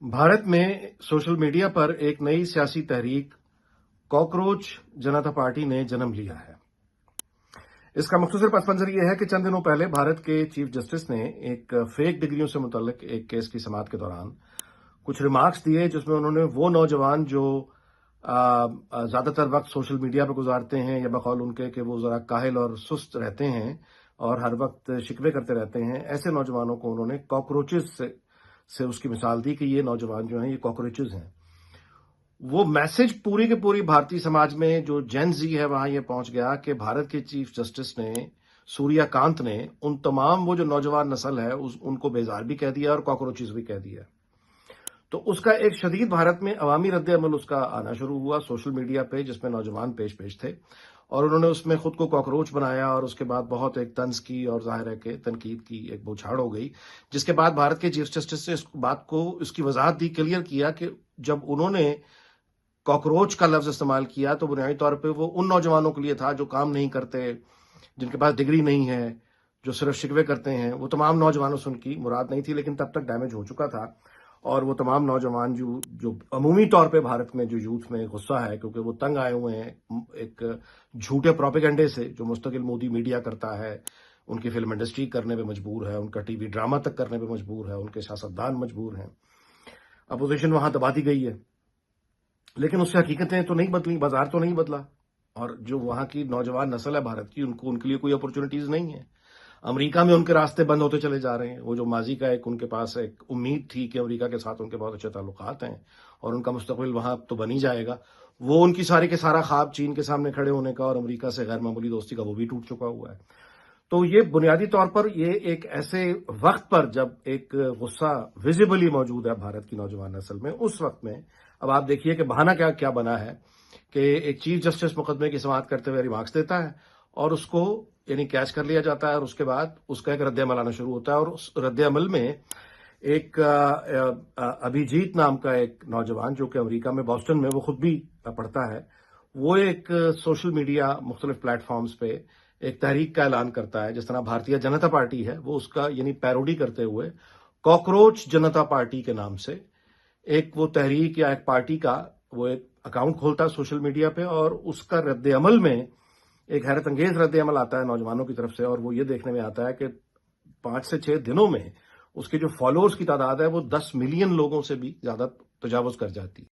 भारत में social media पर एक नई सियासी तहरीक कॉकरोच जनता पार्टी ने जन्म लिया है। इसका मुख्तसर पस मंजर यह है कि चंद दिनों पहले भारत के चीफ जस्टिस ने एक फेक डिग्रियों से मुतल्लिक एक केस की समाअत के दौरान कुछ रिमार्क्स दिए, जिसमें उन्होंने वो नौजवान जो ज़्यादातर वक्त सोशल मीडिया पर गुजारते हैं या बकौल उनके कि वो ज़रा काहिल और सुस्त रहते हैं और हर वक्त शिकवे करते रहते हैं, ऐसे नौजवानों को उन्होंने कॉकरोचेस से उसकी मिसाल दी कि ये नौजवान जो हैं ये कॉकरोचेस हैं। वो मैसेज पूरी की पूरी भारतीय समाज में जो जेन जी है वहां ये पहुंच गया कि भारत के चीफ जस्टिस ने सूर्यकांत ने उन तमाम वो जो नौजवान नस्ल है उनको बेजार भी कह दिया और कॉकरोचेस भी कह दिया। तो उसका एक शदीद भारत में अवामी रद्द अमल उसका आना शुरू हुआ सोशल मीडिया पे, जिसमें नौजवान पेश थे और उन्होंने उसमें खुद को कॉकरोच बनाया और उसके बाद बहुत एक तंज की और जाहिर है कि तनकीद की एक बौछार हो गई, जिसके बाद भारत के चीफ जस्टिस ने इस बात को इसकी वजाहत दी, क्लियर किया कि जब उन्होंने कॉकरोच का लफ्ज इस्तेमाल किया तो बुनियादी तौर पे वो उन नौजवानों के लिए था जो काम नहीं करते, जिनके पास डिग्री नहीं है, जो सिर्फ शिकवे करते हैं। वो तमाम नौजवानों से उनकी मुराद नहीं थी, लेकिन तब तक डैमेज हो चुका था और वो तमाम नौजवान जो अमूमी तौर पे भारत में जो यूथ में गुस्सा है, क्योंकि वो तंग आए हुए हैं एक झूठे प्रोपेगेंडे से जो मुस्तकिल मोदी मीडिया करता है, उनकी फिल्म इंडस्ट्री करने पे मजबूर है, उनका टीवी ड्रामा तक करने पे मजबूर है, उनके सियासतदान मजबूर हैं, अपोजिशन वहां दबा दी गई है, लेकिन उससे हकीकतें तो नहीं बदली, बाजार तो नहीं बदला और जो वहां की नौजवान नस्ल है भारत की उनके लिए कोई अपॉर्चुनिटीज नहीं है। अमेरिका में उनके रास्ते बंद होते चले जा रहे हैं। वो जो माजी का एक उनके पास एक उम्मीद थी कि अमेरिका के साथ उनके बहुत अच्छे ताल्लुकात हैं और उनका मुस्तकबिल वहां तो बन ही जाएगा, वो उनकी सारे के सारा ख्वाब चीन के सामने खड़े होने का और अमेरिका से गैर मामूली दोस्ती का वो भी टूट चुका हुआ है। तो ये बुनियादी तौर पर ये एक ऐसे वक्त पर जब एक गुस्सा विजिबली मौजूद है भारत की नौजवान नस्ल में, उस वक्त में अब आप देखिए कि बहाना क्या क्या बना है कि एक चीफ जस्टिस मुकदमे की समाअत करते हुए रिमार्क्स देता है और उसको यानी कैच कर लिया जाता है और उसके बाद उसका एक रद्द अमल आना शुरू होता है और उस रद्द अमल में एक अभिजीत नाम का एक नौजवान जो कि अमेरिका में बॉस्टन में वो खुद भी पढ़ता है, वो एक सोशल मीडिया मुख्तलिफ प्लेटफॉर्म्स पे एक तहरीक का ऐलान करता है, जिस तरह भारतीय जनता पार्टी है वो उसका यानी पैरोडी करते हुए कॉकरोच जनता पार्टी के नाम से एक वो तहरीक या एक पार्टी का वो एक अकाउंट खोलता है सोशल मीडिया पे और उसका रद्द अमल में एक हैरत अंगेज रद्द अमल आता है नौजवानों की तरफ से और वो ये देखने में आता है कि 5 से 6 दिनों में उसके जो फॉलोअर्स की तादाद है वो 10 मिलियन लोगों से भी ज्यादा तजावुज कर जाती है।